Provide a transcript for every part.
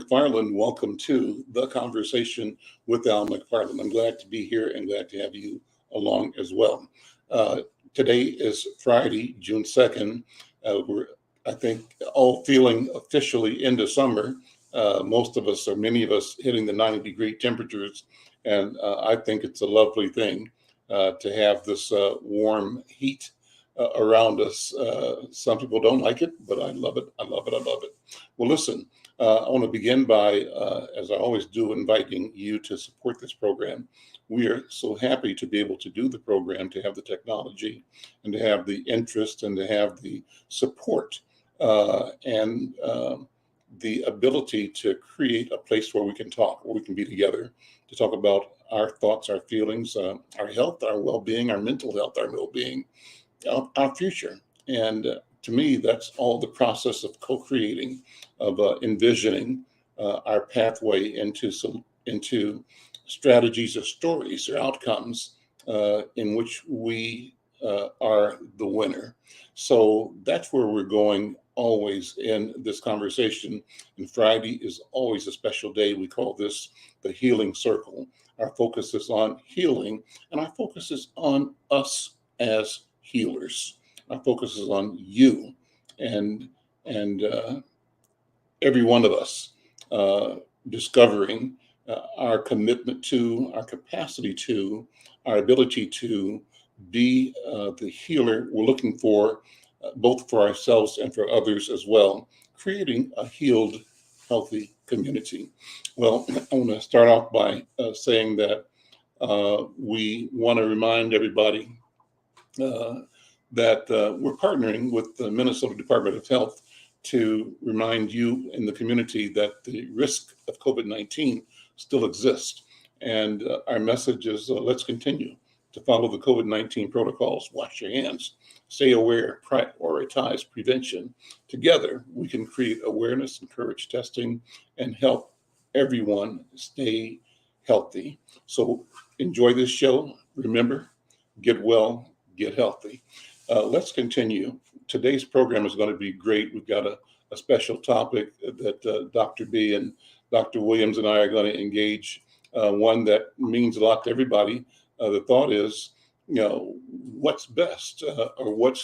McFarlane. Welcome to The Conversation with Al McFarlane. I'm glad to be here and glad to have you along as well. Today is Friday, June 2nd. We're, I think, all feeling officially into summer. Most of us, or many of us, hitting the 90-degree temperatures. And I think it's a lovely thing to have this warm heat around us. Some people don't like it, but I love it. I love it. I love it. Well, listen, I want to begin by, as I always do, inviting you to support this program. We are so happy to be able to do the program, to have the technology and to have the interest and to have the support and the ability to create a place where we can talk, where we can be together to talk about our thoughts, our feelings, our health, our well-being, our mental health, our well-being, our future. And to me, that's all the process of co-creating, of envisioning our pathway into strategies or stories or outcomes in which we are the winner. So that's where we're going always in this conversation. And Friday is always a special day. We call this the healing circle. Our focus is on healing, and our focus is on us as healers. Our focus is on you and every one of us discovering our commitment to, our capacity to, our ability to be the healer we're looking for, both for ourselves and for others as well, creating a healed, healthy community. Well, I want to start off by saying that we want to remind everybody that we're partnering with the Minnesota Department of Health to remind you in the community that the risk of COVID-19 still exists. And our message is let's continue to follow the COVID-19 protocols, wash your hands, stay aware, prioritize prevention. Together, we can create awareness, encourage testing, and help everyone stay healthy. So enjoy this show. Remember, get well, get healthy. Let's continue. Today's program is going to be great. We've got a special topic that Dr. B and Dr. Williams and I are going to engage, one that means a lot to everybody. The thought is, what's best or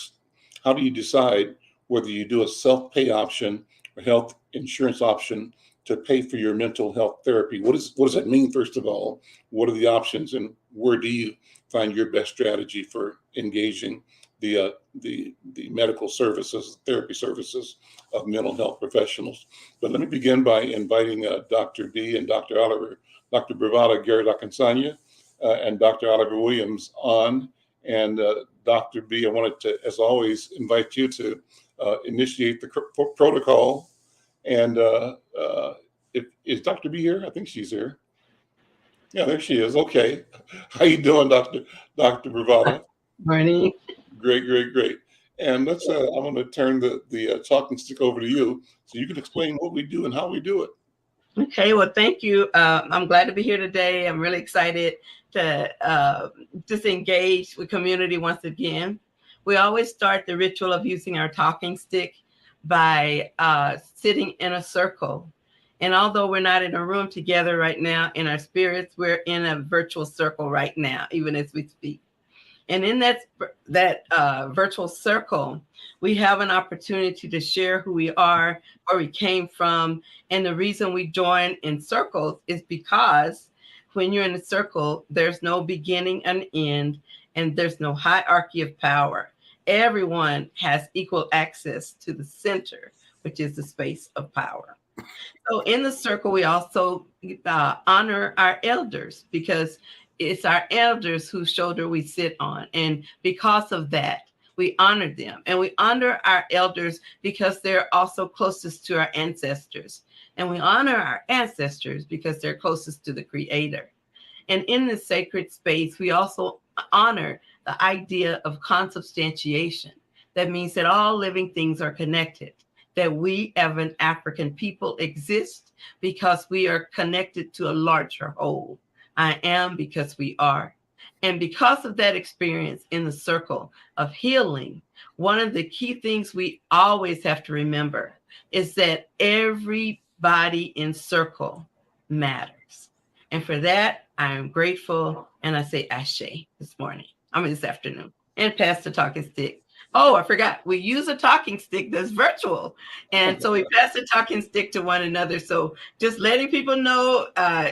how do you decide whether you do a self-pay option or health insurance option to pay for your mental health therapy? What does that mean, first of all? What are the options, and where do you find your best strategy for engaging the medical services, therapy services of mental health professionals? But let me begin by inviting Dr. B and Dr. Oliver, Dr. Bravada Garrett-Akinsanya, and Dr. Oliver Williams on. And Dr. B, I wanted to, as always, invite you to initiate the protocol. And is Dr. B here? I think she's here. Yeah, there she is. Okay. How you doing, Dr. Bravada? Morning. Great. And I'm going to turn the talking stick over to you so you can explain what we do and how we do it. Okay, well, thank you. I'm glad to be here today. I'm really excited to just engage with community once again. We always start the ritual of using our talking stick by sitting in a circle. And although we're not in a room together right now in our spirits, we're in a virtual circle right now, even as we speak. And in that virtual circle, we have an opportunity to share who we are, where we came from. And the reason we join in circles is because when you're in a circle, there's no beginning and end, and there's no hierarchy of power. Everyone has equal access to the center, which is the space of power. So in the circle, we also honor our elders, because it's our elders whose shoulder we sit on. And because of that, we honor them. And we honor our elders because they're also closest to our ancestors. And we honor our ancestors because they're closest to the Creator. And in this sacred space, we also honor the idea of consubstantiation. That means that all living things are connected, that we as an African people exist because we are connected to a larger whole. I am because we are. And because of that experience in the circle of healing, one of the key things we always have to remember is that every body in circle matters. And for that, I am grateful. And I say ashe this afternoon. And pass the talking stick. Oh, I forgot. We use a talking stick that's virtual. And so we pass the talking stick to one another. So just letting people know,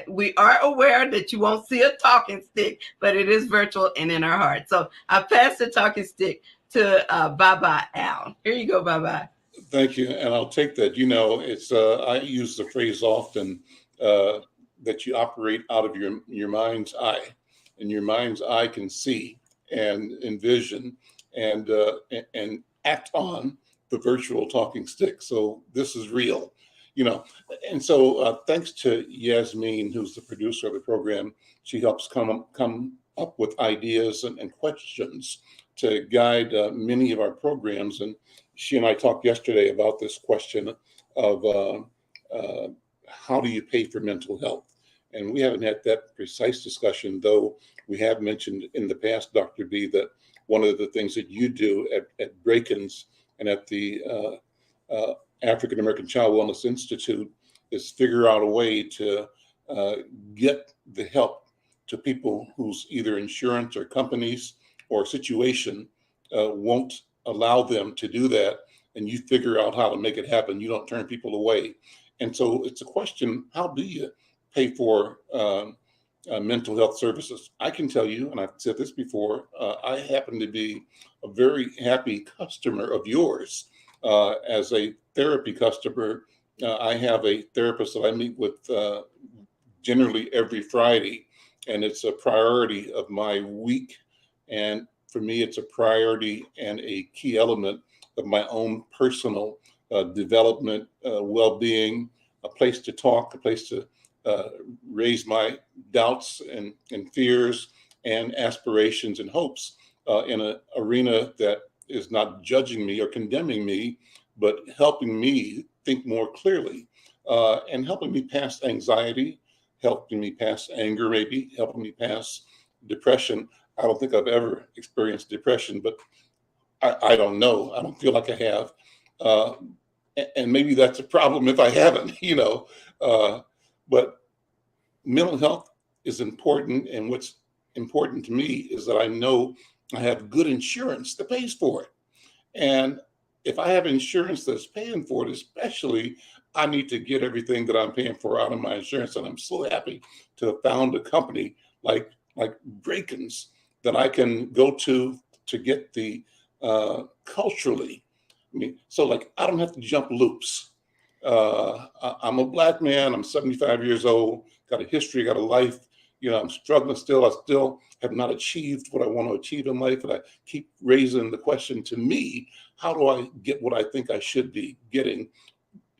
we are aware that you won't see a talking stick, but it is virtual and in our heart. So I pass the talking stick to Baba Al. Here you go, Baba. Thank you. And I'll take that. It's I use the phrase often that you operate out of your mind's eye, and your mind's eye can see and envision and act on the virtual talking stick. So this is real, And so thanks to Yasmin, who's the producer of the program, she helps come up with ideas and questions to guide many of our programs. And she and I talked yesterday about this question of how do you pay for mental health? And we haven't had that precise discussion, though we have mentioned in the past, Dr. B, that one of the things that you do at Breakins and at the African American Child Wellness Institute is figure out a way to get the help to people whose either insurance or companies or situation won't allow them to do that. And you figure out how to make it happen. You don't turn people away. And so it's a question, how do you pay for mental health services? I can tell you, and I've said this before, I happen to be a very happy customer of yours. As a therapy customer, I have a therapist that I meet with generally every Friday, and it's a priority of my week. And for me, it's a priority and a key element of my own personal development, well-being, a place to talk, a place to raise my doubts and fears and aspirations and hopes in an arena that is not judging me or condemning me, but helping me think more clearly and helping me past anxiety, helping me past anger, maybe helping me past depression. I don't think I've ever experienced depression, but I don't know. I don't feel like I have. And maybe that's a problem if I haven't, but mental health is important. And what's important to me is that I know I have good insurance that pays for it. And if I have insurance that's paying for it, especially, I need to get everything that I'm paying for out of my insurance. And I'm so happy to have found a company like Breakins that I can go to get the culturally. So I don't have to jump loops. I'm a Black man. I'm 75 years old, got a history, got a life. I'm struggling still. I still have not achieved what I want to achieve in life. And I keep raising the question to me, how do I get what I think I should be getting?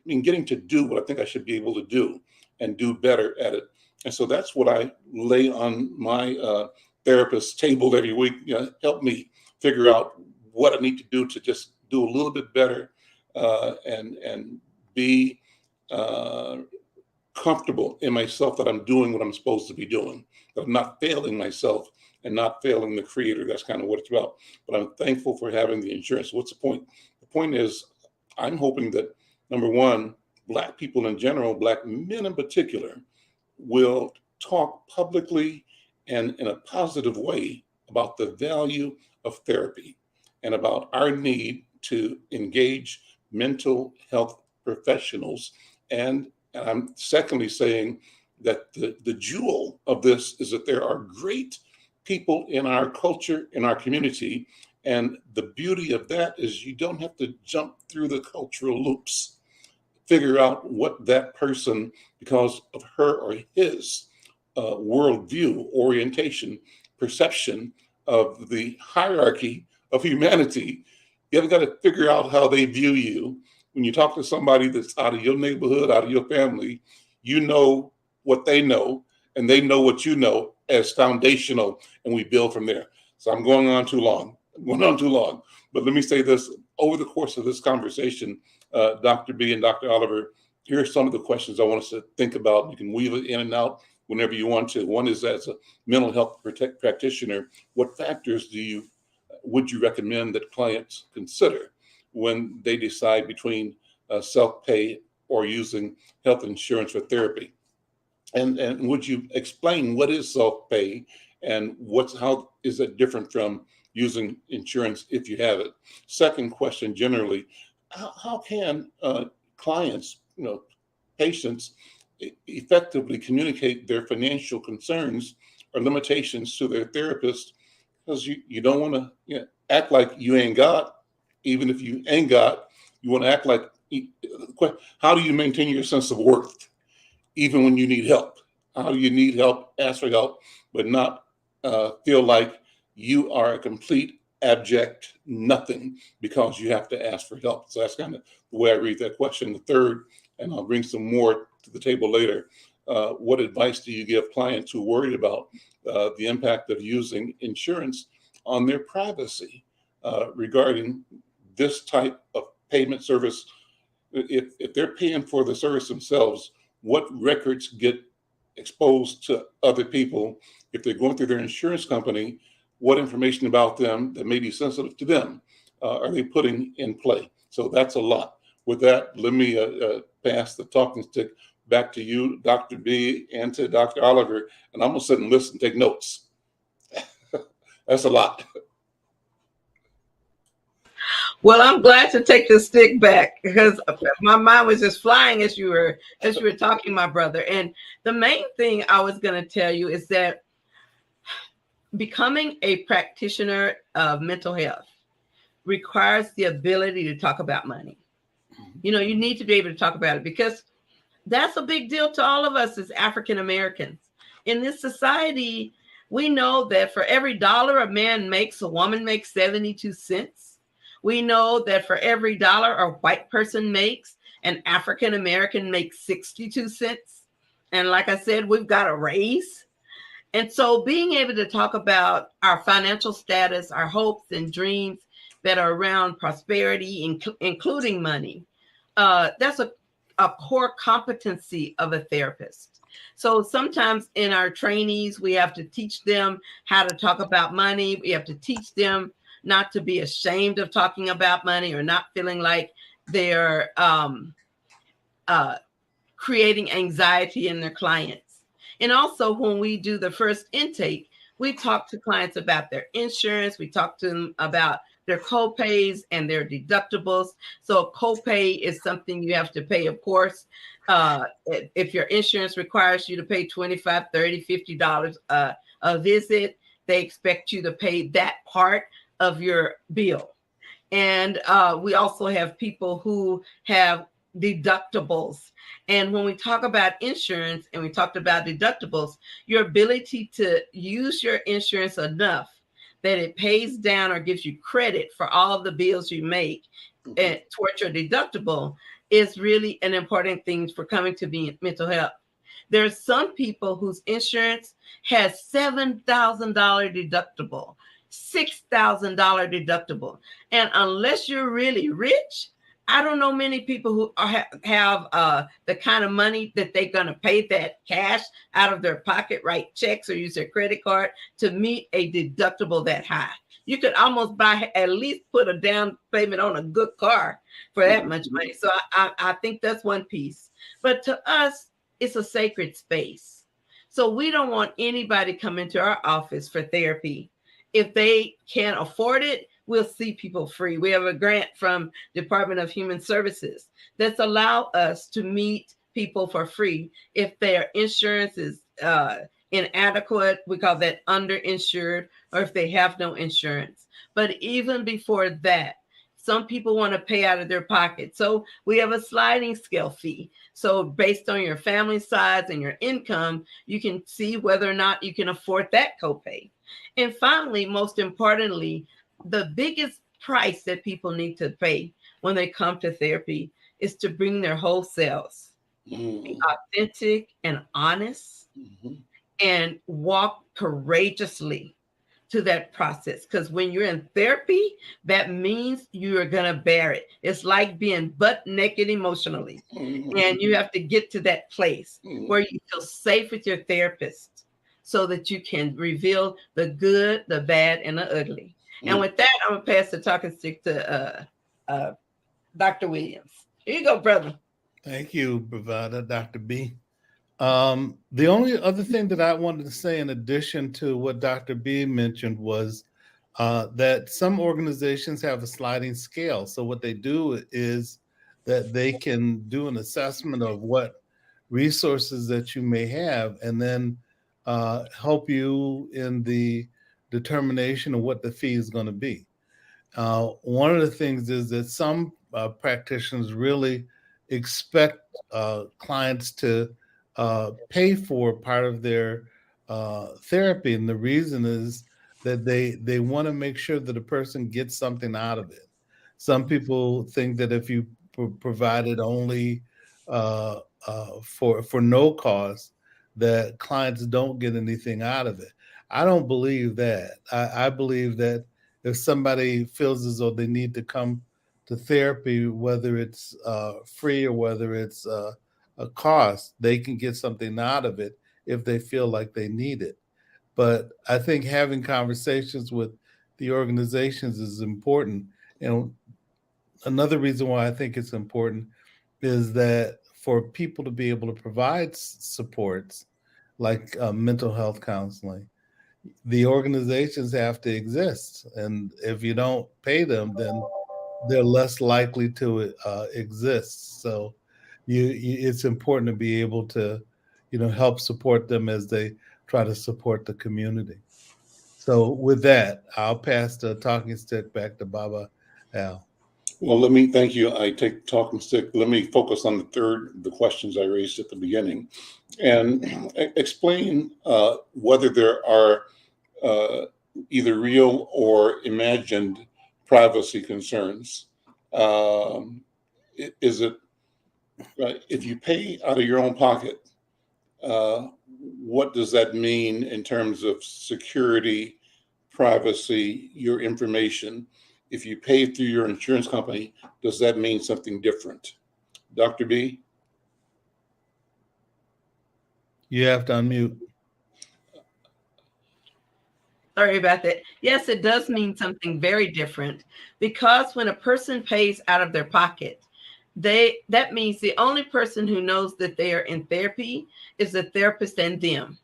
Getting to do what I think I should be able to do and do better at it. And so that's what I lay on my therapist's table every week. Help me figure out what I need to do to just do a little bit better and be comfortable in myself that I'm doing what I'm supposed to be doing, that I'm not failing myself and not failing the creator. That's kind of what it's about. But I'm thankful for having the insurance. What's the point? The point is, I'm hoping that, number one, Black people in general, Black men in particular, will talk publicly and in a positive way about the value of therapy and about our need to engage mental health professionals. And I'm secondly saying that the jewel of this is that there are great people in our culture, in our community. And the beauty of that is you don't have to jump through the cultural loops, figure out what that person, because of her or his worldview, orientation, perception of the hierarchy of humanity. You haven't got to figure out how they view you. When you talk to somebody that's out of your neighborhood, out of your family, you know what they know, and they know what you know as foundational, and we build from there. So I'm going on too long. But let me say this. Over the course of this conversation, Dr. B and Dr. Oliver, here are some of the questions I want us to think about. You can weave it in and out whenever you want to. One is, as a mental health practitioner, what factors would you recommend that clients consider when they decide between self-pay or using health insurance for therapy. And would you explain what is self-pay and how is it different from using insurance if you have it? Second question, generally, how can clients, patients, effectively communicate their financial concerns or limitations to their therapist? Because you don't want to act like you ain't got, even if you ain't got, you want to act like. How do you maintain your sense of worth even when you need help? How do you need help, ask for help, but not feel like you are a complete abject nothing because you have to ask for help? So that's kind of the way I read that question. The third, and I'll bring some more to the table later, what advice do you give clients who are worried about the impact of using insurance on their privacy regarding this type of payment service? If they're paying for the service themselves, what records get exposed to other people? If they're going through their insurance company, what information about them that may be sensitive to them are they putting in play? So that's a lot. With that, let me pass the talking stick back to you, Dr. B, and to Dr. Oliver, and I'm gonna sit and listen, take notes. That's a lot. Well, I'm glad to take the stick back because my mind was just flying as you were talking, my brother. And the main thing I was going to tell you is that becoming a practitioner of mental health requires the ability to talk about money. You need to be able to talk about it because that's a big deal to all of us as African Americans. In this society, we know that for every dollar a man makes, a woman makes 72 cents. We know that for every dollar a white person makes, an African American makes 62 cents. And like I said, we've got a raise. And so being able to talk about our financial status, our hopes and dreams that are around prosperity, including money, that's a core competency of a therapist. So sometimes in our trainees, we have to teach them how to talk about money. We have to teach them not to be ashamed of talking about money or not feeling like they're creating anxiety in their clients. And also when we do the first intake, we talk to clients about their insurance. We talk to them about their co-pays and their deductibles. So a copay is something you have to pay, of course. If your insurance requires you to pay $25, $30, $50 a visit, they expect you to pay that part of your bill. And we also have people who have deductibles. And when we talk about insurance and we talked about deductibles, your ability to use your insurance enough that it pays down or gives you credit for all of the bills you make towards your deductible is really an important thing for coming to be mental health. There's some people whose insurance has $7,000 deductible, $6,000 deductible. And unless you're really rich, I don't know many people who have the kind of money that they're going to pay that cash out of their pocket, write checks or use their credit card to meet a deductible that high. You could almost at least put a down payment on a good car for that much money. So I think that's one piece. But to us, it's a sacred space. So we don't want anybody coming to our office for therapy. If they can't afford it, we'll see people free. We have a grant from Department of Human Services that's allow us to meet people for free. If their insurance is inadequate, we call that underinsured, or if they have no insurance. But even before that, some people want to pay out of their pocket. So we have a sliding scale fee. So based on your family size and your income, you can see whether or not you can afford that copay. And finally, most importantly, the biggest price that people need to pay when they come to therapy is to bring their whole selves, be authentic and honest, and walk courageously to that process. Because when you're in therapy, that means you are going to bear it. It's like being butt naked emotionally. And you have to get to that place where you feel safe with your therapist so that you can reveal the good, the bad, and the ugly. And with that, I'm going to pass the talking stick to Dr. Williams. Here you go, brother. Thank you, Provider Dr. B. The only other thing that I wanted to say in addition to what Dr. B mentioned was that some organizations have a sliding scale. So what they do is that they can do an assessment of what resources that you may have and then help you in the determination of what the fee is going to be. One of the things is that some practitioners really expect clients to pay for part of their therapy, and the reason is that they want to make sure that a person gets something out of it. Some people think that if you provided only for no cost, that clients don't get anything out of it. I don't believe that. I believe that if somebody feels as though they need to come to therapy, whether it's free or whether it's a cost, they can get something out of it if they feel like they need it. But I think having conversations with the organizations is important. And another reason why I think it's important is that for people to be able to provide supports like mental health counseling, the organizations have to exist. And if you don't pay them, then they're less likely to exist. So it's important to be able to, help support them as they try to support the community. So with that, I'll pass the talking stick back to Baba Al. Well, let me thank you. I take the talking stick. Let me focus on the questions I raised at the beginning, and explain whether there are either real or imagined privacy concerns. Is it if you pay out of your own pocket? What does that mean in terms of security, privacy, your information? If you pay through your insurance company, does that mean something different? Dr. B? You have to unmute. Sorry about that. Yes, it does mean something very different, because when a person pays out of their pocket, that means the only person who knows that they are in therapy is the therapist and them.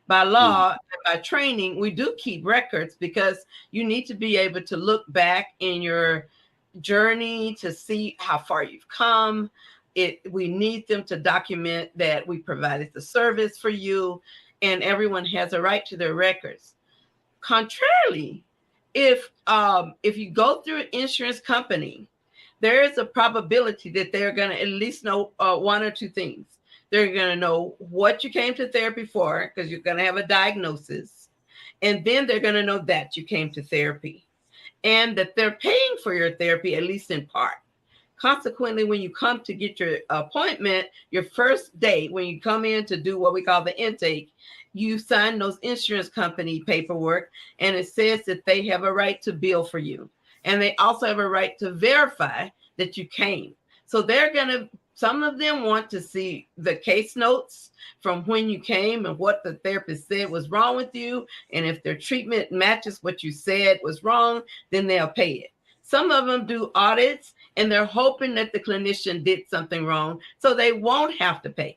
By law and by training, we do keep records because you need to be able to look back in your journey to see how far you've come. We need them to document that we provided the service for you, and everyone has a right to their records. Contrarily, if you go through an insurance company, there is a probability that they're going to at least know one or two things. They're going to know what you came to therapy for, because you're going to have a diagnosis. And then they're going to know that you came to therapy and that they're paying for your therapy, at least in part. Consequently, when you come to get your appointment, your first day, when you come in to do what we call the intake, you sign those insurance company paperwork, and it says that they have a right to bill for you. And they also have a right to verify that you came. So some of them want to see the case notes from when you came and what the therapist said was wrong with you. And if their treatment matches what you said was wrong, then they'll pay it. Some of them do audits, and they're hoping that the clinician did something wrong so they won't have to pay.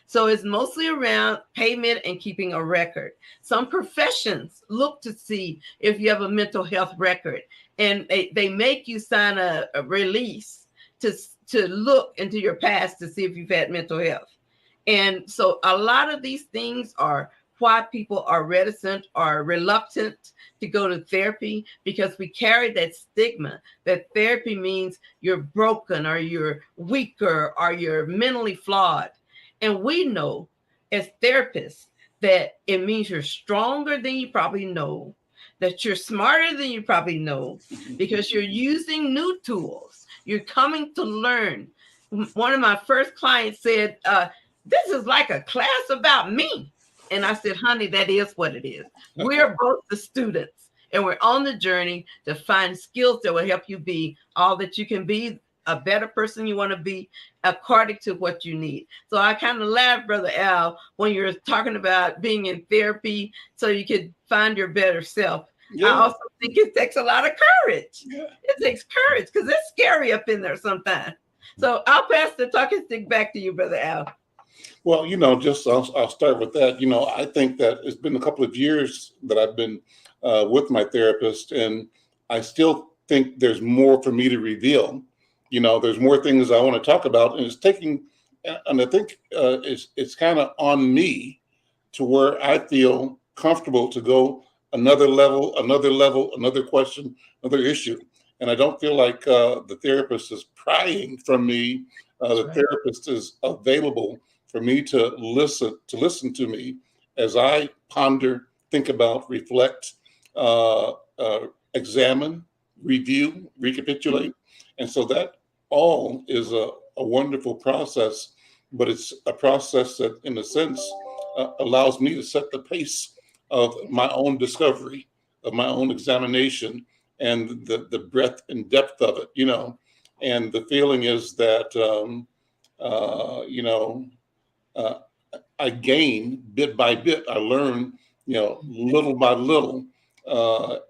So it's mostly around payment and keeping a record. Some professions look to see if you have a mental health record, and they make you sign a release to look into your past to see if you've had mental health. And so a lot of these things are why people are reticent or reluctant to go to therapy, because we carry that stigma that therapy means you're broken or you're weaker or you're mentally flawed. And we know as therapists that it means you're stronger than you probably know, that you're smarter than you probably know, because you're using new tools. You're coming to learn. One of my first clients said, this is like a class about me. And I said, honey, that is what it is. We're both the students, and we're on the journey to find skills that will help you be all that you can be, a better person you want to be, according to what you need. So I kind of laughed, Brother Al, when you're talking about being in therapy so you could find your better self. Yeah. I also think it takes a lot of courage. Yeah. It takes courage because it's scary up in there sometimes. So I'll pass the talking stick back to you, Brother Al. Well, just I'll start with that. I think that it's been a couple of years that I've been with my therapist, and I still think there's more for me to reveal. There's more things I want to talk about, and I think it's kind of on me to where I feel comfortable to go another level, another question, another issue. And I don't feel like the therapist is prying from me. The Right. therapist is available for me to listen to me as I ponder, think about, reflect, examine, review, recapitulate. And so that all is a wonderful process, but it's a process that, in a sense, allows me to set the pace of my own discovery, of my own examination, and the breadth and depth of it, And the feeling is that, uh, I gain bit by bit. I learn, little by little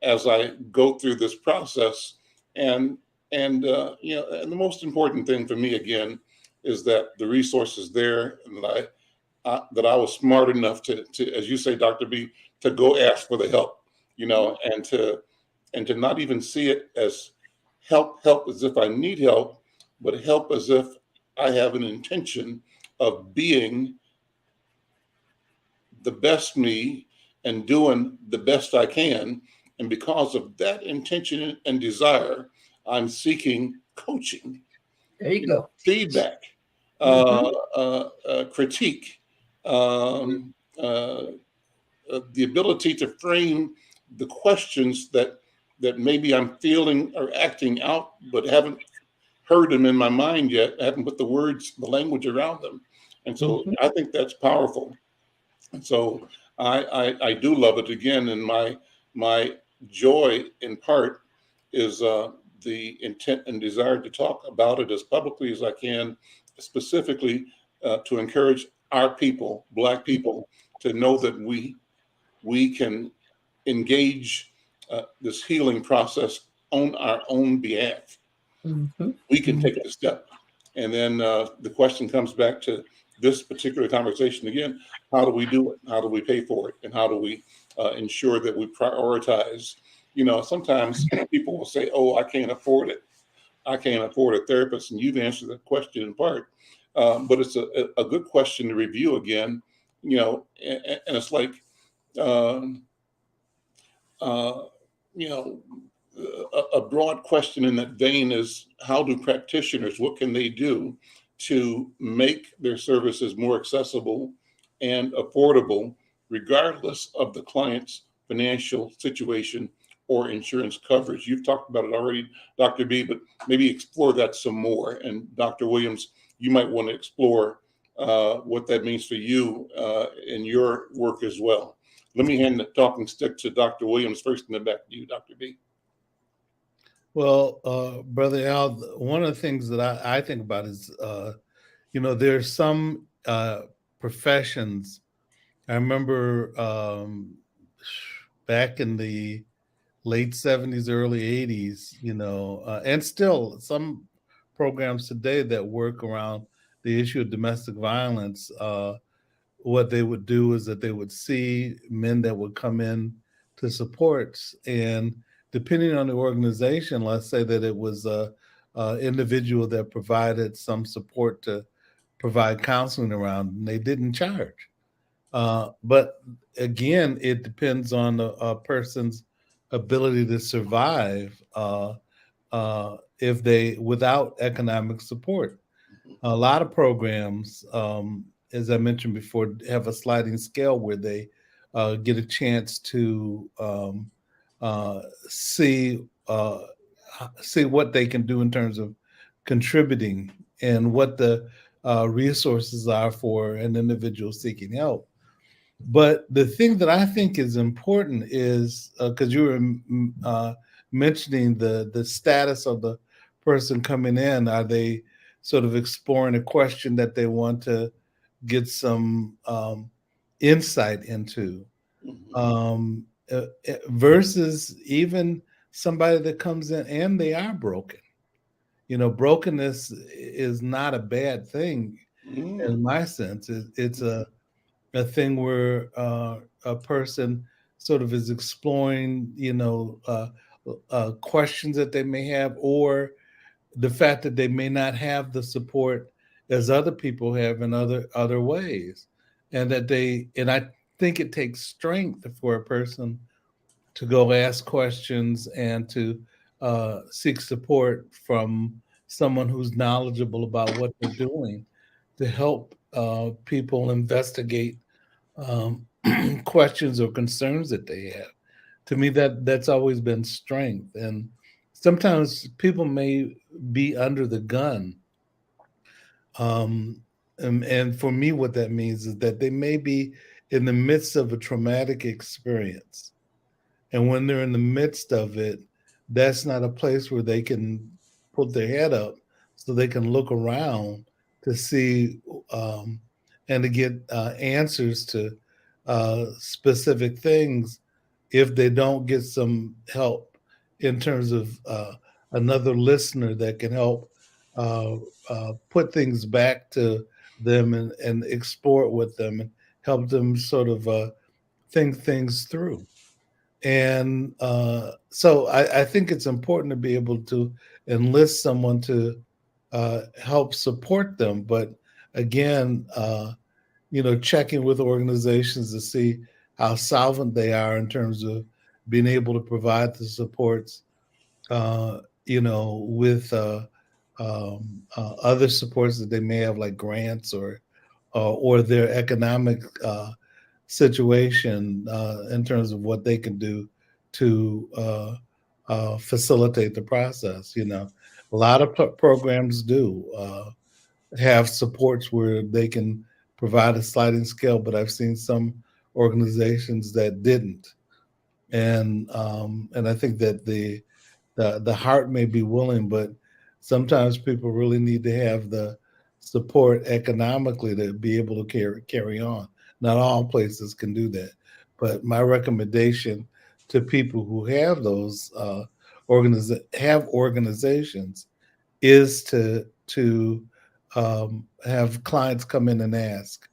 as I go through this process. And the most important thing for me again is that the resource is there, and that I was smart enough to, as you say, Dr. B, to go ask for the help, and to not even see it as help as if I need help, but help as if I have an intention of being the best me and doing the best I can. And because of that intention and desire, I'm seeking coaching, There you go. feedback, critique, um, uh, the ability to frame the questions that maybe I'm feeling or acting out, but haven't heard them in my mind yet. I haven't put the language around them. And so I think that's powerful. And so I do love it again. And my joy in part is the intent and desire to talk about it as publicly as I can, specifically to encourage our people, Black people, to know that we can engage this healing process on our own behalf. We can take the step. And then the question comes back to this particular conversation again. How do we do it? How do we pay for it? And how do we ensure that we prioritize? Sometimes people will say, oh, I can't afford it. I can't afford a therapist. And you've answered the question in part. But it's a good question to review again, and it's like, um, uh, you know, a broad question in that vein is, how do practitioners, what can they do to make their services more accessible and affordable, regardless of the client's financial situation or insurance coverage? You've talked about it already, Dr. B, but maybe explore that some more. And Dr. Williams, you might want to explore what that means for you in your work as well. Let me hand the talking stick to Dr. Williams first, and then back to you, Dr. B. Well, Brother Al, one of the things that I think about is, there's some professions. I remember back in the late 70s, early 80s, and still some programs today that work around the issue of domestic violence. What they would do is that they would see men that would come in to supports, and depending on the organization, let's say that it was a individual that provided some support to provide counseling around, and they didn't charge. But again, it depends on a person's ability to survive if they without economic support. A lot of programs, as I mentioned before, have a sliding scale where they get a chance to see what they can do in terms of contributing and what the resources are for an individual seeking help. But the thing that I think is important is because you were mentioning the status of the person coming in. Are they sort of exploring a question that they want to get some insight into, versus even somebody that comes in and they are broken, Brokenness is not a bad thing in Mm. my sense. It's a thing where a person sort of is exploring, questions that they may have, or the fact that they may not have the support as other people have in other ways, and I think it takes strength for a person to go ask questions and to seek support from someone who's knowledgeable about what they're doing to help people investigate questions or concerns that they have. To me, that's always been strength. And sometimes people may be under the gun. And for me, what that means is that they may be in the midst of a traumatic experience. And when they're in the midst of it, that's not a place where they can put their head up so they can look around to see and to get answers to specific things if they don't get some help in terms of another listener that can help put things back to them and explore it with them and help them sort of think things through. And so I think it's important to be able to enlist someone to help support them. But again, checking with organizations to see how solvent they are in terms of being able to provide the supports, with other supports that they may have, like grants or their economic situation in terms of what they can do to facilitate the process. A lot of programs do have supports where they can provide a sliding scale, but I've seen some organizations that didn't, and I think that the heart may be willing, but sometimes people really need to have the support economically to be able to carry on. Not all places can do that, but my recommendation to people who have those organizations is to have clients come in and ask,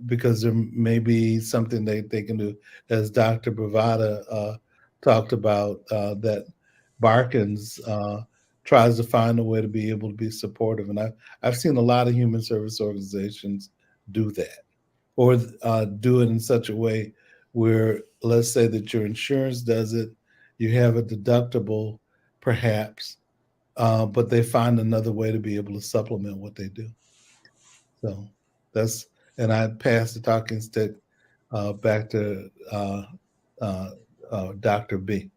because there may be something they can do, as Dr. Bravada talked about, that Barkins tries to find a way to be able to be supportive. And I've seen a lot of human service organizations do that, or do it in such a way where, let's say that your insurance does it, you have a deductible perhaps, but they find another way to be able to supplement what they do. So that's, and I pass the talking stick back to Dr. B.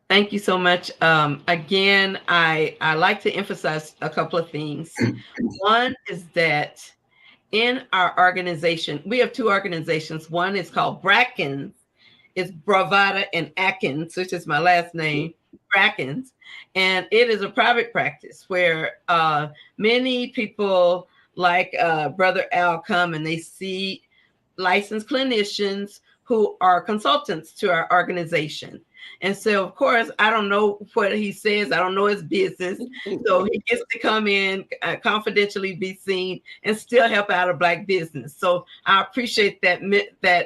Thank you so much. Again, I like to emphasize a couple of things. One is that in our organization, we have two organizations. One is called Brackens. It's Bravada and Atkins, which is my last name, Brackens. And it is a private practice where many people like Brother Al come and they see licensed clinicians who are consultants to our organization. And so, of course, I don't know what he says. I don't know his business. So he gets to come in, confidentially be seen, and still help out a Black business. So I appreciate that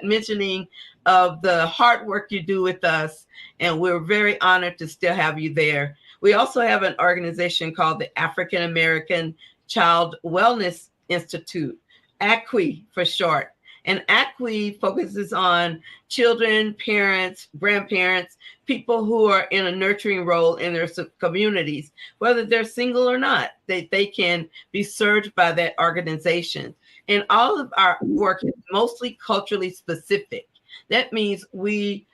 mentioning of the hard work you do with us. And we're very honored to still have you there. We also have an organization called the African American Child Wellness Institute, ACWI for short. And ACWI focuses on children, parents, grandparents, people who are in a nurturing role in their communities, whether they're single or not, they can be served by that organization. And all of our work is mostly culturally specific. That means we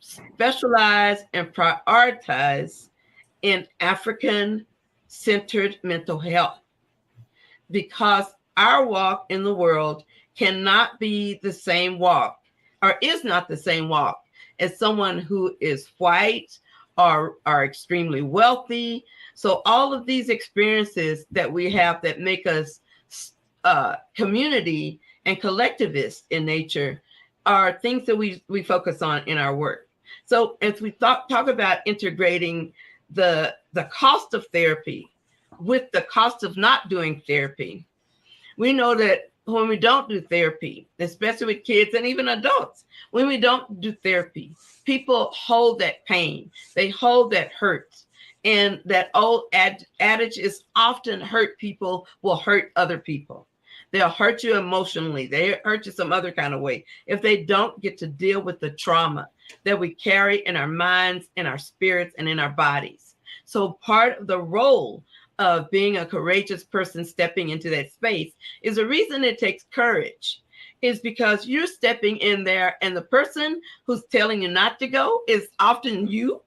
specialize and prioritize in African-centered mental health, because our walk in the world cannot be the same walk, or is not the same walk, as someone who is white or are extremely wealthy. So all of these experiences that we have that make us community and collectivist in nature are things that we focus on in our work. So as we talk about integrating the cost of therapy with the cost of not doing therapy. We know that when we don't do therapy, especially with kids and even adults, when we don't do therapy, people hold that pain, they hold that hurt. And that old adage is often hurt people will hurt other people. They'll hurt you emotionally. They hurt you some other kind of way if they don't get to deal with the trauma that we carry in our minds, in our spirits, and in our bodies. So part of the role of being a courageous person stepping into that space is the reason it takes courage is because you're stepping in there and the person who's telling you not to go is often you.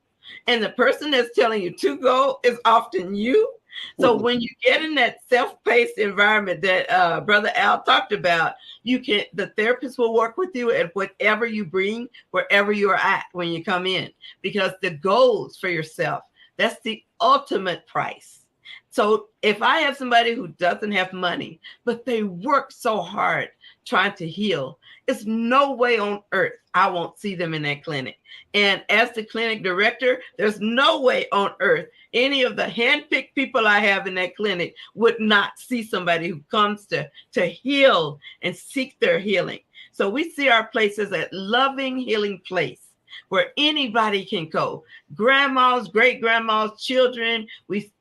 And the person that's telling you to go is often you. So when you get in that self-paced environment that Brother Al talked about, the therapist will work with you at whatever you bring, wherever you're at when you come in, because the goals for yourself, that's the ultimate price. So if I have somebody who doesn't have money, but they work so hard trying to heal, it's no way on earth I won't see them in that clinic. And as the clinic director, there's no way on earth any of the handpicked people I have in that clinic would not see somebody who comes to heal and seek their healing. So we see our place as a loving, healing place where anybody can go. Grandmas, great-grandmas, children, we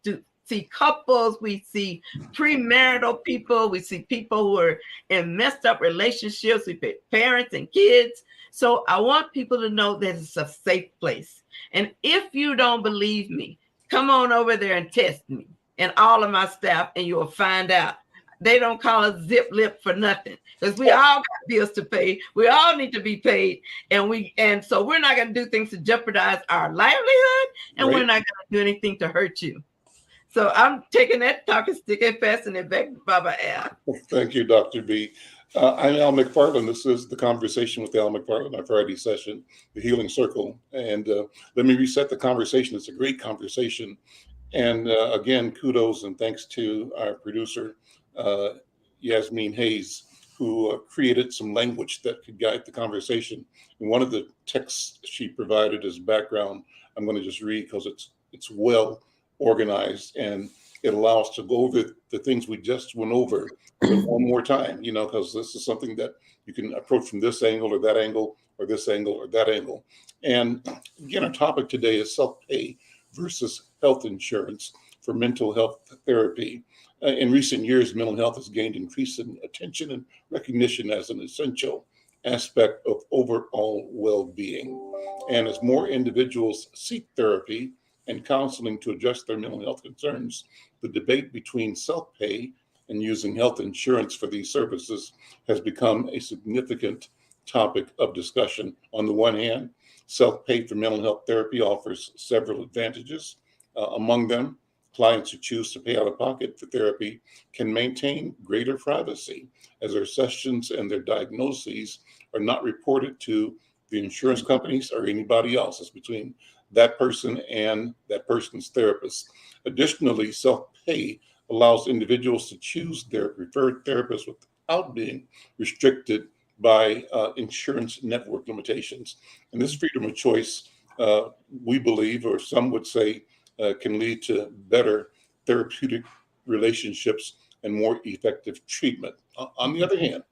see couples, we see premarital people, we see people who are in messed up relationships, we see parents and kids. So I want people to know that it's a safe place. And if you don't believe me, come on over there and test me and all of my staff, and you will find out. They don't call us zip lip for nothing, because we all got bills to pay. We all need to be paid. And so we're not going to do things to jeopardize our livelihood, and we're not going to do anything to hurt you. So I'm taking that talking stick and passing it back to Baba Al. Thank you, Dr. B. I'm Al McFarlane. This is the Conversation with Al McFarlane, our Friday session, the Healing Circle. And let me reset the conversation. It's a great conversation. And again, kudos and thanks to our producer, Yasmin Hayes, who created some language that could guide the conversation. And one of the texts she provided as background, I'm going to just read because it's well organized, and it allows to go over the things we just went over one more time, because this is something that you can approach from this angle or that angle or this angle or that angle. And again, our topic today is self-pay versus health insurance for mental health therapy. In recent years, mental health has gained increasing attention and recognition as an essential aspect of overall well-being. And as more individuals seek therapy and counseling to address their mental health concerns, the debate between self-pay and using health insurance for these services has become a significant topic of discussion. On the one hand, self-pay for mental health therapy offers several advantages. Among them, clients who choose to pay out of pocket for therapy can maintain greater privacy, as their sessions and their diagnoses are not reported to the insurance companies or anybody else. It's between that person and that person's therapist. Additionally, self-pay allows individuals to choose their preferred therapist without being restricted by insurance network limitations. And this freedom of choice, we believe, or some would say, can lead to better therapeutic relationships and more effective treatment. On the other hand,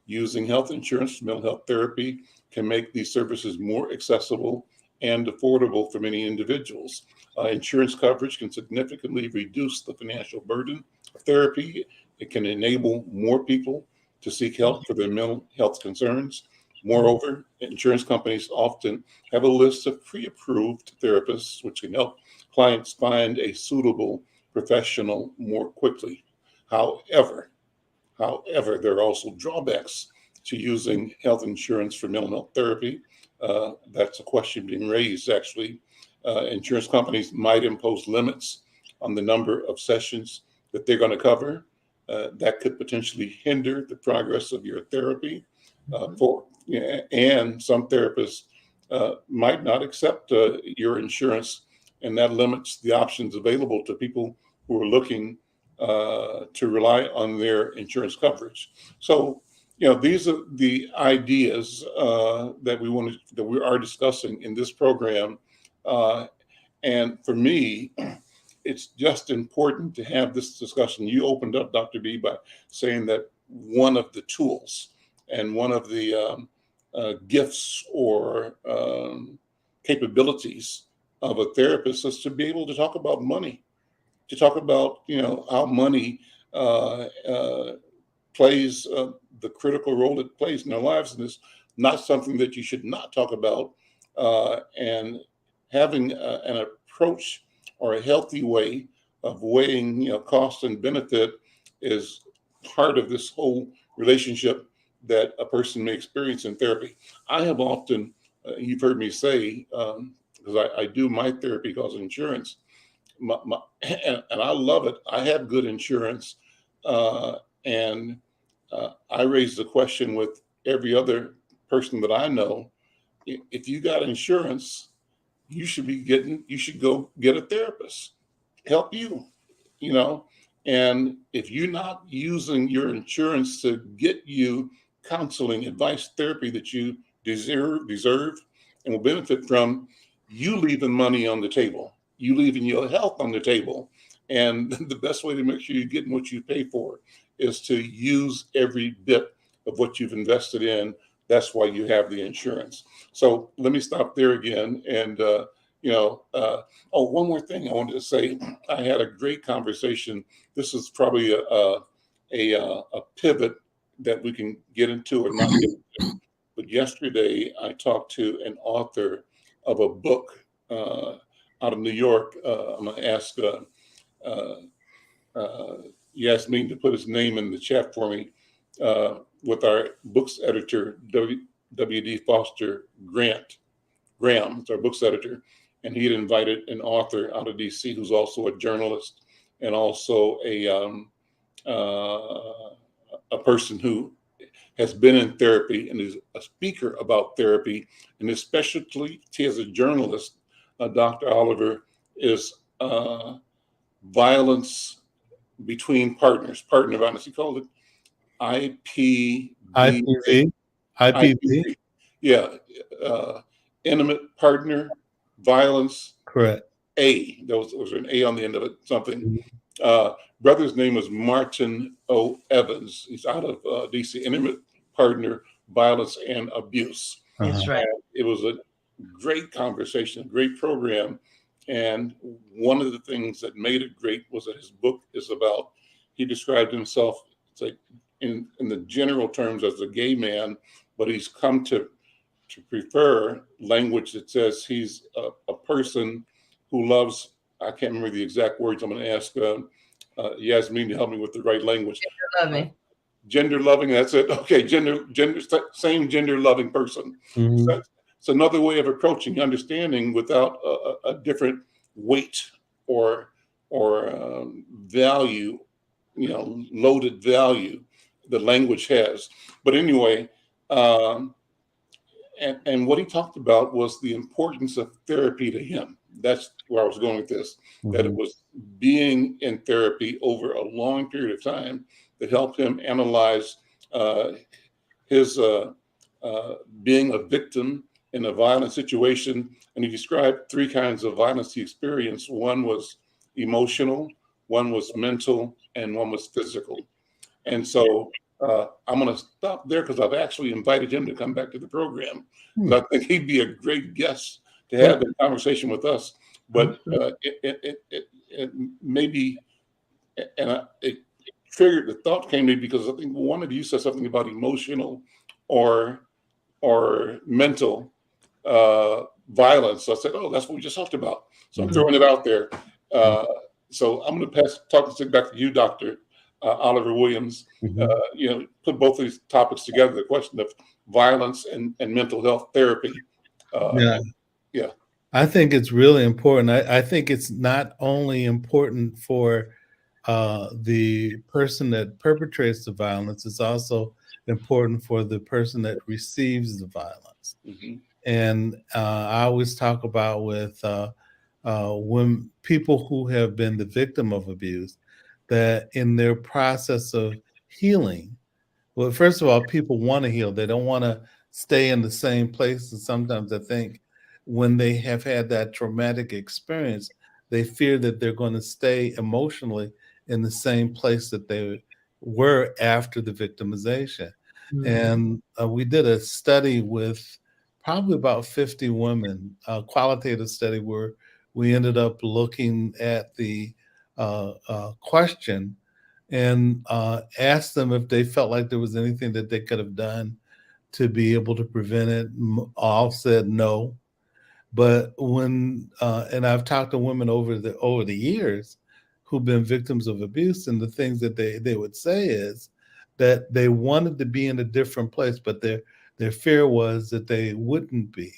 using health insurance for mental health therapy can make these services more accessible and affordable for many individuals. Insurance coverage can significantly reduce the financial burden of therapy. It can enable more people to seek help for their mental health concerns. Moreover, insurance companies often have a list of pre-approved therapists, which can help clients find a suitable professional more quickly. However, there are also drawbacks to using health insurance for mental health therapy. That's a question being raised, actually. Insurance companies might impose limits on the number of sessions that they're going to cover. That could potentially hinder the progress of your therapy. And some therapists might not accept your insurance, and that limits the options available to people who are looking to rely on their insurance coverage. So, these are the ideas that we are discussing in this program. And for me, it's just important to have this discussion. You opened up, Dr. B, by saying that one of the tools and one of the gifts or capabilities of a therapist is to be able to talk about money, to talk about, how money plays the critical role it plays in our lives, and it's not something that you should not talk about. And having an approach or a healthy way of weighing, cost and benefit is part of this whole relationship that a person may experience in therapy. I have often, you've heard me say, because I do my therapy because of insurance, and I love it. I have good insurance, and I raise the question with every other person that I know. If you got insurance, you should go get a therapist, help you, you know. And if you're not using your insurance to get you counseling, advice, therapy that you deserve and will benefit from, you leaving money on the table, you leaving your health on the table. And the best way to make sure you're getting what you pay for is to use every bit of what you've invested in. That's why you have the insurance. So let me stop there again. And, one more thing I wanted to say. I had a great conversation. This is probably a pivot that we can get into or not get into. But yesterday I talked to an author of a book out of New York. I'm going to ask Yasmin to put his name in the chat for me, with our books editor, W.D. Foster Graham. It's our books editor. And he had invited an author out of DC who's also a journalist and also a person who has been in therapy and is a speaker about therapy. And his specialty as a journalist, Dr. Oliver, is violence between partners, partner violence. He called it IPV. IPV. Yeah. Intimate partner violence. Correct. There was an A on the end of it, something. Brother's name was Martin O. Evans. He's out of DC. Intimate partner violence and abuse. That's right. And it was a great conversation, a great program. And one of the things that made it great was that his book is about, he described himself, it's like in the general terms, as a gay man, but he's come to prefer language that says he's a person who loves, I can't remember the exact words. I'm going to ask Yasmin to help me with the right language. Gender loving, that's it. Okay, same gender loving person. Mm-hmm. So it's another way of approaching understanding without a different weight or value, loaded value the language has. But anyway, and what he talked about was the importance of therapy to him. That's where I was going with this, that it was being in therapy over a long period of time that helped him analyze his being a victim in a violent situation. And he described three kinds of violence he experienced. One was emotional, one was mental, and one was physical. And so I'm going to stop there because I've actually invited him to come back to the program. I think he'd be a great guest to have a conversation with us. But it maybe, and it triggered, the thought came to me because I think one of you said something about emotional or mental violence. So I said, oh, that's what we just talked about. So I'm throwing it out there. So I'm going to talk back to you, Dr. Oliver Williams. Put both of these topics together, the question of violence and mental health therapy. I think it's really important. I think it's not only important for the person that perpetrates the violence, it's also important for the person that receives the violence. And I always talk about with when people who have been the victim of abuse, that in their process of healing, well, first of all, people want to heal. They don't want to stay in the same place. And sometimes I think when they have had that traumatic experience, they fear that they're going to stay emotionally in the same place that they were after the victimization. And we did a study with probably about 50 women, a qualitative study where we ended up looking at the question and asked them if they felt like there was anything that they could have done to be able to prevent it. All said no. But when and I've talked to women over the years who've been victims of abuse, and the things that they would say is that they wanted to be in a different place, but their fear was that they wouldn't be.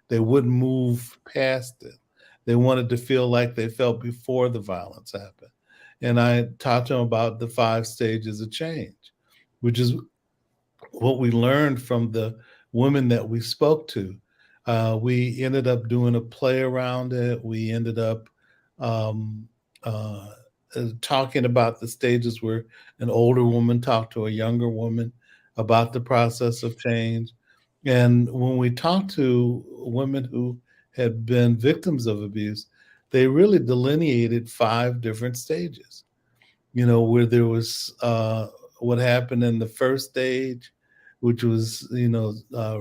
They wouldn't move past it. They wanted to feel like they felt before the violence happened. And I talked to them about the 5 stages of change, which is what we learned from the women that we spoke to. We ended up doing a play around it. We ended up um, talking about the stages where an older woman talked to a younger woman about the process of change. And when we talked to women who had been victims of abuse, they really delineated 5 different stages, where there was what happened in the first stage, which was,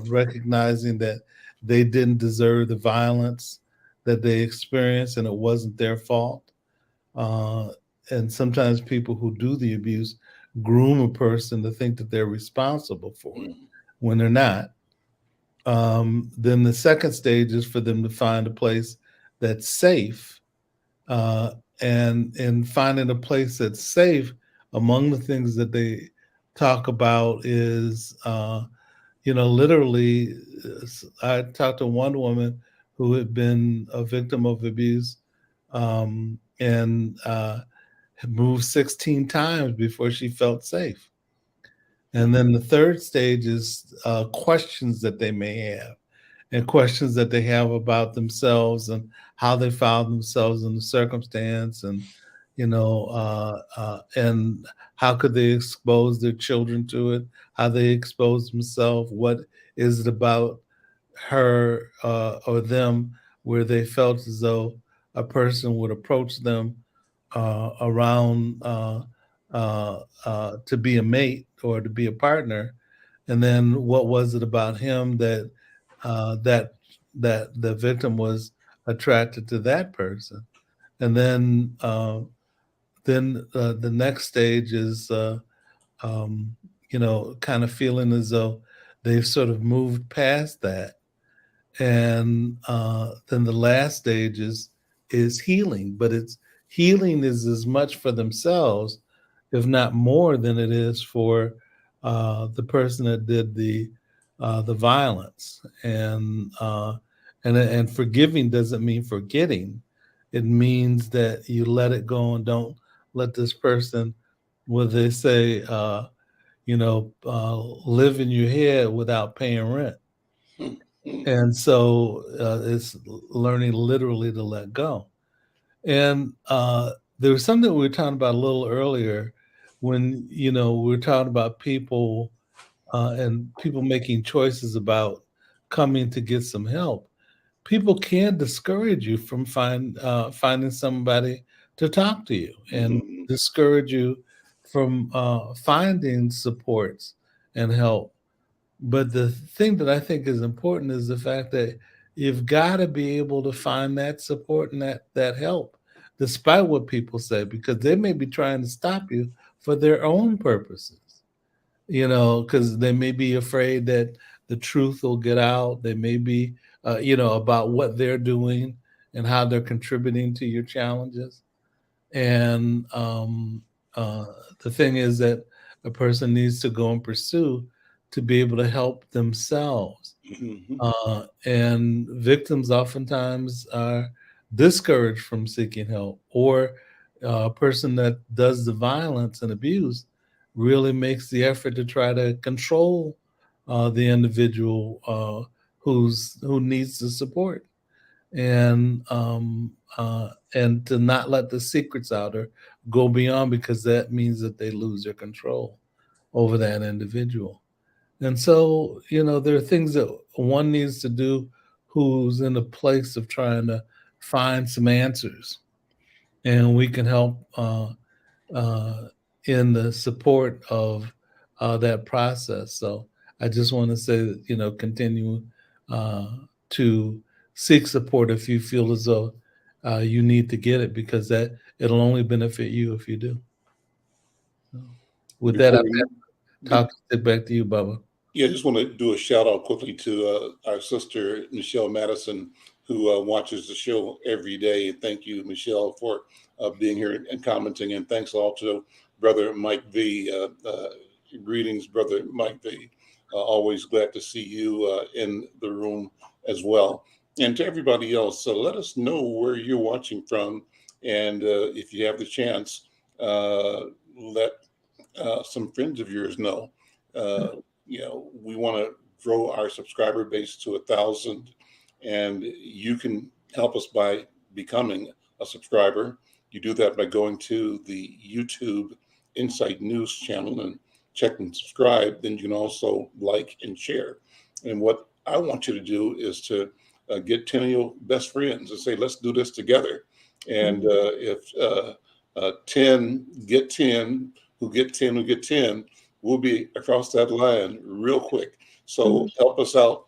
recognizing that they didn't deserve the violence that they experienced and it wasn't their fault. Uh, and sometimes people who do the abuse groom a person to think that they're responsible for it when they're not. Then the second stage is for them to find a place that's safe. And in finding a place that's safe, among the things that they talk about is, literally, I talked to one woman who had been a victim of abuse, and had moved 16 times before she felt safe. And then the third stage is questions that they may have, and questions that they have about themselves and how they found themselves in the circumstance, and and how could they expose their children to it, how they expose themselves, what is it about her or them where they felt as though a person would approach them around to be a mate or to be a partner, and then what was it about him that that the victim was attracted to that person. And then the next stage is kind of feeling as though they've sort of moved past that. And then the last stage is healing, but it's healing is as much for themselves, if not more, than it is for the person that did the violence. And forgiving doesn't mean forgetting. It means that you let it go and don't let this person, what they say, live in your head without paying rent. And so it's learning literally to let go. And there was something we were talking about a little earlier when, we were talking about people and people making choices about coming to get some help. People can discourage you from finding somebody to talk to you, and discourage you from finding supports and help. But the thing that I think is important is the fact that you've got to be able to find that support and that help, despite what people say, because they may be trying to stop you for their own purposes, because they may be afraid that the truth will get out. They may be, about what they're doing and how they're contributing to your challenges. And uh, the thing is that a person needs to go and pursue to be able to help themselves. And victims oftentimes are discouraged from seeking help, or a person that does the violence and abuse really makes the effort to try to control the individual who needs the support, and to not let the secrets out or go beyond, because that means that they lose their control over that individual. And so, there are things that one needs to do who's in a place of trying to find some answers, and we can help in the support of that process. So I just want to say that, continue to seek support if you feel as though you need to get it, because that it'll only benefit you if you do. So with that, I'll it back to you, Bubba. Yeah, I just want to do a shout out quickly to our sister, Michelle Madison, who watches the show every day. Thank you, Michelle, for being here and commenting. And thanks also, Brother Mike V. Greetings, Brother Mike V. Always glad to see you in the room as well. And to everybody else, let us know where you're watching from. And if you have the chance, let some friends of yours know. We want to grow our subscriber base to 1,000, and you can help us by becoming a subscriber. You do that by going to the YouTube Insight News channel and check and subscribe. Then you can also like and share. And what I want you to do is to get 10 of your best friends and say, let's do this together. And if 10 get 10, who get 10, who get 10, we'll be across that line real quick. So help us out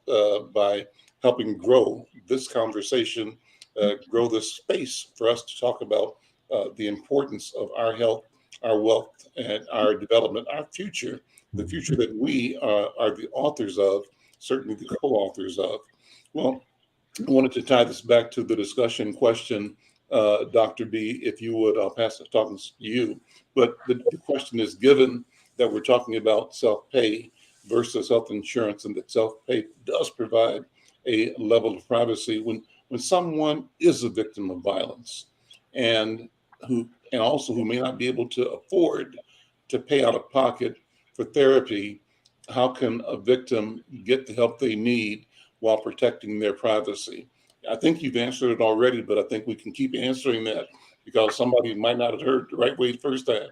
by helping grow this conversation, grow this space for us to talk about the importance of our health, our wealth, and our development, our future, the future that we are the authors of, certainly the co-authors of. Well, I wanted to tie this back to the discussion question, Dr. B, if you would. I'll pass the talking to you. But the question is, given that we're talking about self-pay versus health insurance, and that self-pay does provide a level of privacy when someone is a victim of violence and also who may not be able to afford to pay out of pocket for therapy, how can a victim get the help they need while protecting their privacy? I think you've answered it already, but I think we can keep answering that because somebody might not have heard the right way the first time.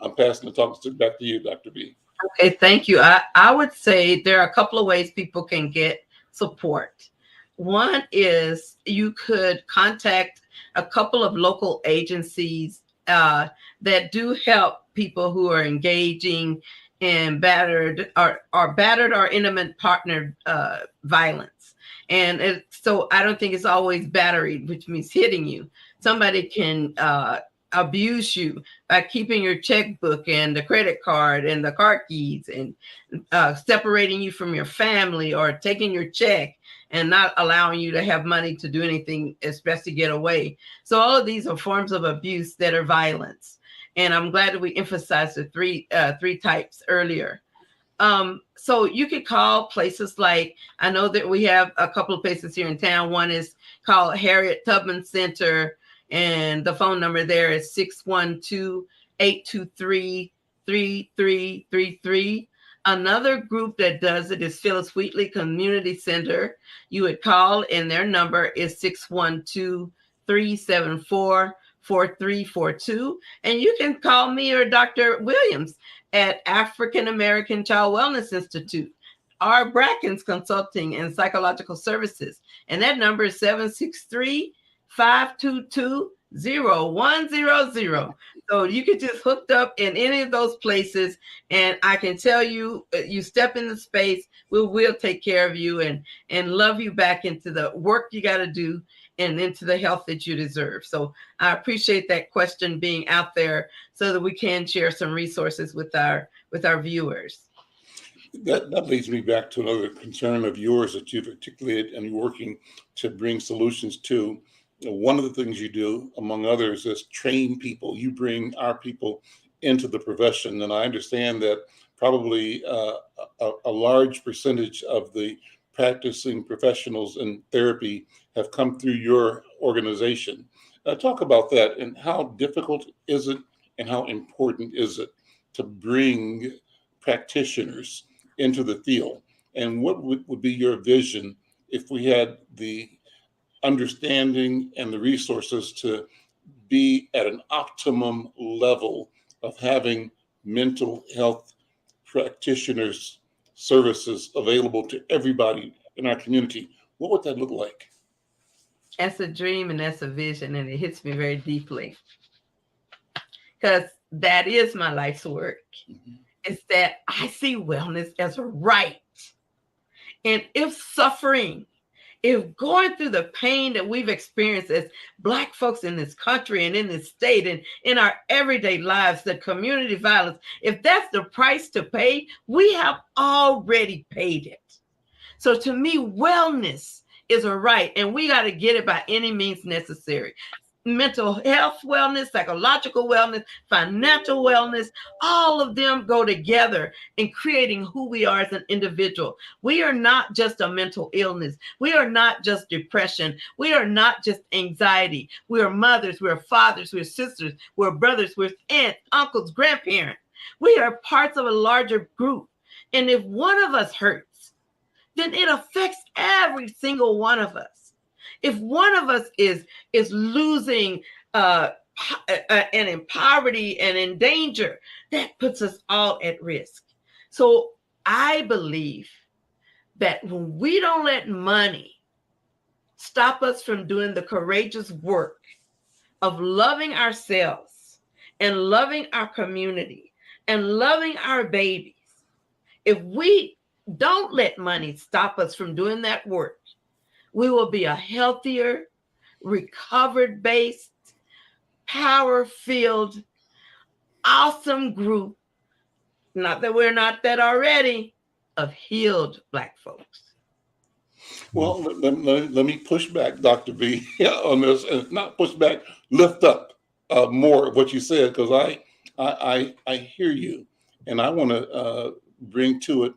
I'm passing the talk back to you, Dr. B. Okay, thank you. I would say there are a couple of ways people can get support. One is you could contact a couple of local agencies that do help people who are engaging in battered or intimate partner violence. And so I don't think it's always battery, which means hitting you. Somebody can abuse you by keeping your checkbook and the credit card and the car keys and separating you from your family, or taking your check and not allowing you to have money to do anything, especially get away. So all of these are forms of abuse that are violence. And I'm glad that we emphasized the three types earlier. So you could call places like, I know that we have a couple of places here in town. One is called Harriet Tubman Center, and the phone number there is 612-823-3333. Another group that does it is Phyllis Wheatley Community Center. You would call, and their number is 612-374-4342. And you can call me or Dr. Williams at African American Child Wellness Institute, our Brackens Consulting and Psychological Services. And that number is 763-522-0100. So you can just hook up in any of those places, and I can tell you, you step in the space, we'll take care of you and love you back into the work you got to do and into the health that you deserve. So I appreciate that question being out there so that we can share some resources with our viewers. That leads me back to another concern of yours that you've articulated and you're working to bring solutions to. One of the things you do, among others, is train people. You bring our people into the profession. And I understand that probably a large percentage of the practicing professionals in therapy have come through your organization. Talk about that, and how difficult is it and how important is it to bring practitioners into the field? And what would be your vision if we had the understanding and the resources to be at an optimum level of having mental health practitioners services available to everybody in our community? what would that look like? That's a dream and that's a vision, and it hits me very deeply because that is my life's work. Mhm. It's that I see wellness as a right. And if going through the pain that we've experienced as Black folks in this country and in this state and in our everyday lives, the community violence, if that's the price to pay, we have already paid it. So to me, wellness is a right, and we got to get it by any means necessary. Mental health wellness, psychological wellness, financial wellness, all of them go together in creating who we are as an individual. We are not just a mental illness. We are not just depression. We are not just anxiety. We are mothers, we are fathers, we are sisters, we're brothers, we're aunts, uncles, grandparents. We are parts of a larger group. And if one of us hurts, then it affects every single one of us. If one of us is losing and in poverty and in danger, that puts us all at risk. So I believe that when we don't let money stop us from doing the courageous work of loving ourselves and loving our community and loving our babies, if we don't let money stop us from doing that work, we will be a healthier, recovered-based, power-filled, awesome group, not that we're not that already, of healed Black folks. Well, let me push back, Dr. B, on this, and not push back, lift up more of what you said, because I hear you, and I want to bring to it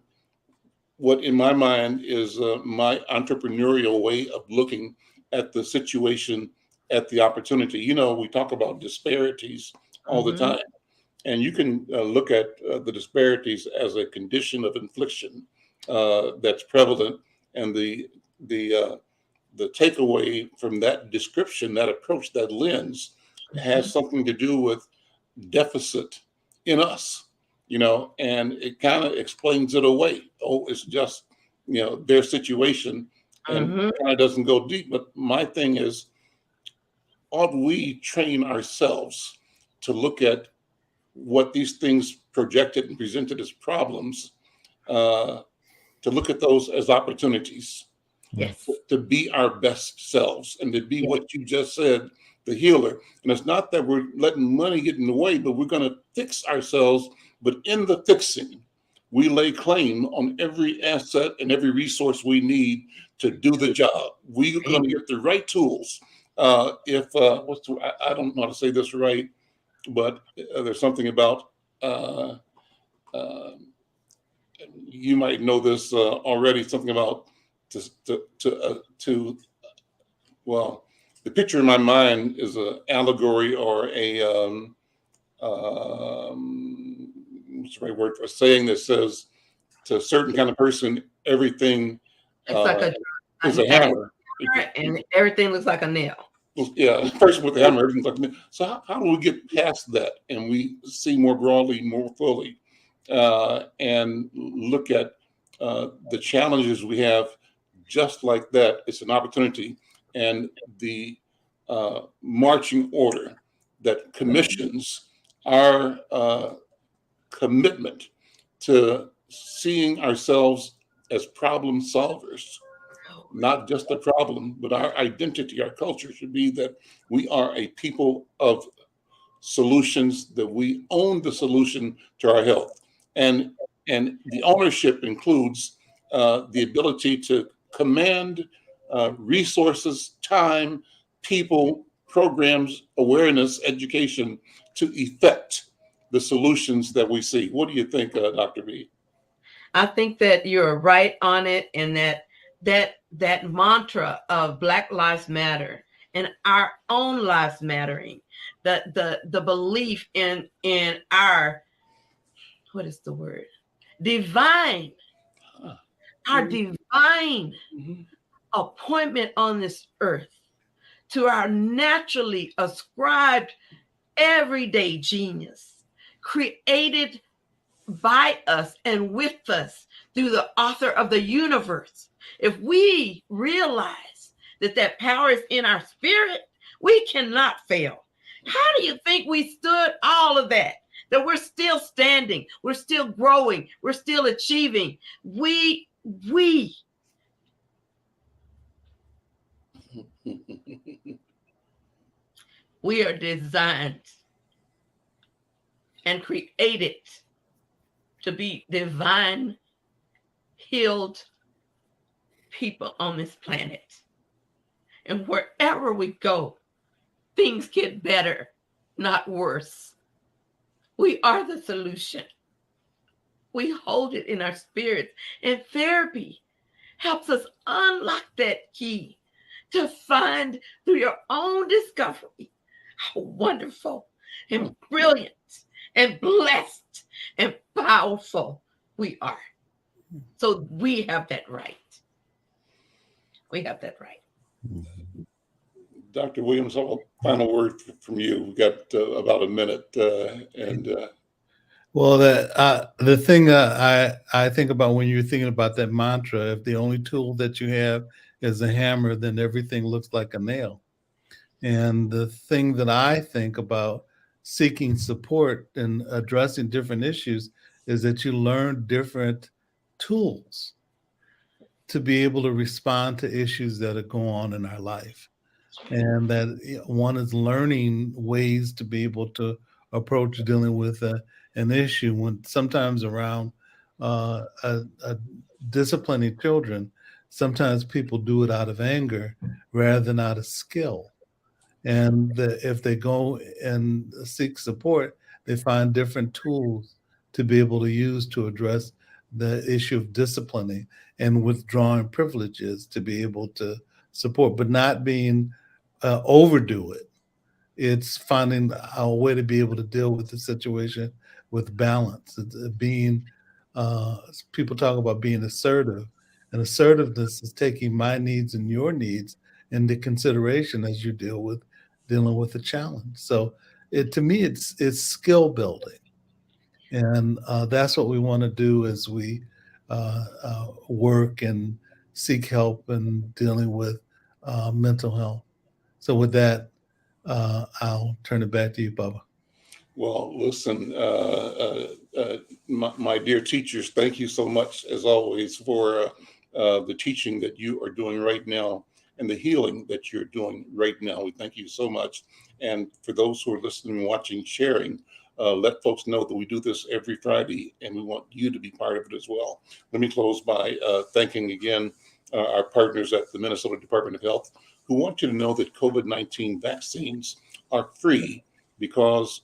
what in my mind is my entrepreneurial way of looking at the situation, at the opportunity. You know, we talk about disparities all the time, and you can look at the disparities as a condition of infliction that's prevalent, and the takeaway from that description, that approach, that lens has something to do with deficit in us, you know, and it kind of explains it away. Oh, it's just, you know, their situation, and kind of doesn't go deep. But my thing is, ought we train ourselves to look at what these things projected and presented as problems, to look at those as opportunities? Yes. To be our best selves and to be what you just said, the healer. And it's not that we're letting money get in the way, but we're going to fix ourselves. But in the fixing, we lay claim on every asset and every resource we need to do the job. We're going to get the right tools. I don't know how to say this right, but there's something about, you might know this already, something about well, the picture in my mind is an allegory or what's the right word for a saying that says, to a certain kind of person, everything is a hammer. And everything looks like a nail. Yeah, a person with a hammer, everything's like a nail. So how do we get past that and we see more broadly, more fully, and look at the challenges we have? Just like that, it's an opportunity, and the marching order that commissions our commitment to seeing ourselves as problem solvers, not just a problem, but our identity, our culture should be that we are a people of solutions, that we own the solution to our health. And the ownership includes the ability to command resources, time, people, programs, awareness, education to effect the solutions that we see. What do you think, Dr. B? I think that you're right on it, and that mantra of Black Lives Matter and our own lives mattering, the belief in our, what is the word? Divine. Our divine appointment on this earth to our naturally ascribed everyday genius, created by us and with us through the author of the universe, If we realize that that power is in our spirit, we cannot fail. How do you think we stood all of that? That we're still standing, we're still growing, we're still achieving. We are designed and created to be divine, healed people on this planet. And wherever we go, things get better, not worse. We are the solution. We hold it in our spirits. And therapy helps us unlock that key to find through your own discovery how wonderful and brilliant and blessed and powerful we are. So we have that right. We have that right. Dr. Williams, a final word from you. We've got about a minute. Well, the thing I think about when you're thinking about that mantra, if the only tool that you have is a hammer, then everything looks like a nail. And the thing that I think about seeking support and addressing different issues is that you learn different tools to be able to respond to issues that are going on in our life. And that one is learning ways to be able to approach dealing with an issue when sometimes around disciplining children, sometimes people do it out of anger rather than out of skill. And if they go and seek support, they find different tools to be able to use to address the issue of disciplining and withdrawing privileges to be able to support, but not being overdo it. It's finding a way to be able to deal with the situation with balance. It's being, people talk about being assertive, and assertiveness is taking my needs and your needs into consideration as you dealing with a challenge. So to me, it's skill building. And that's what we want to do as we work and seek help in dealing with mental health. So with that, I'll turn it back to you, Bubba. Well, listen, my dear teachers, thank you so much, as always, for the teaching that you are doing right now and the healing that you're doing right now. We thank you so much. And for those who are listening, watching, sharing, let folks know that we do this every Friday, and we want you to be part of it as well. Let me close by thanking again our partners at the Minnesota Department of Health, who want you to know that COVID-19 vaccines are free because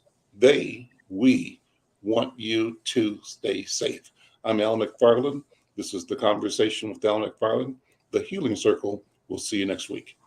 we want you to stay safe. I'm Al McFarlane. This is The Conversation with Al McFarlane, the Healing Circle. We'll see you next week.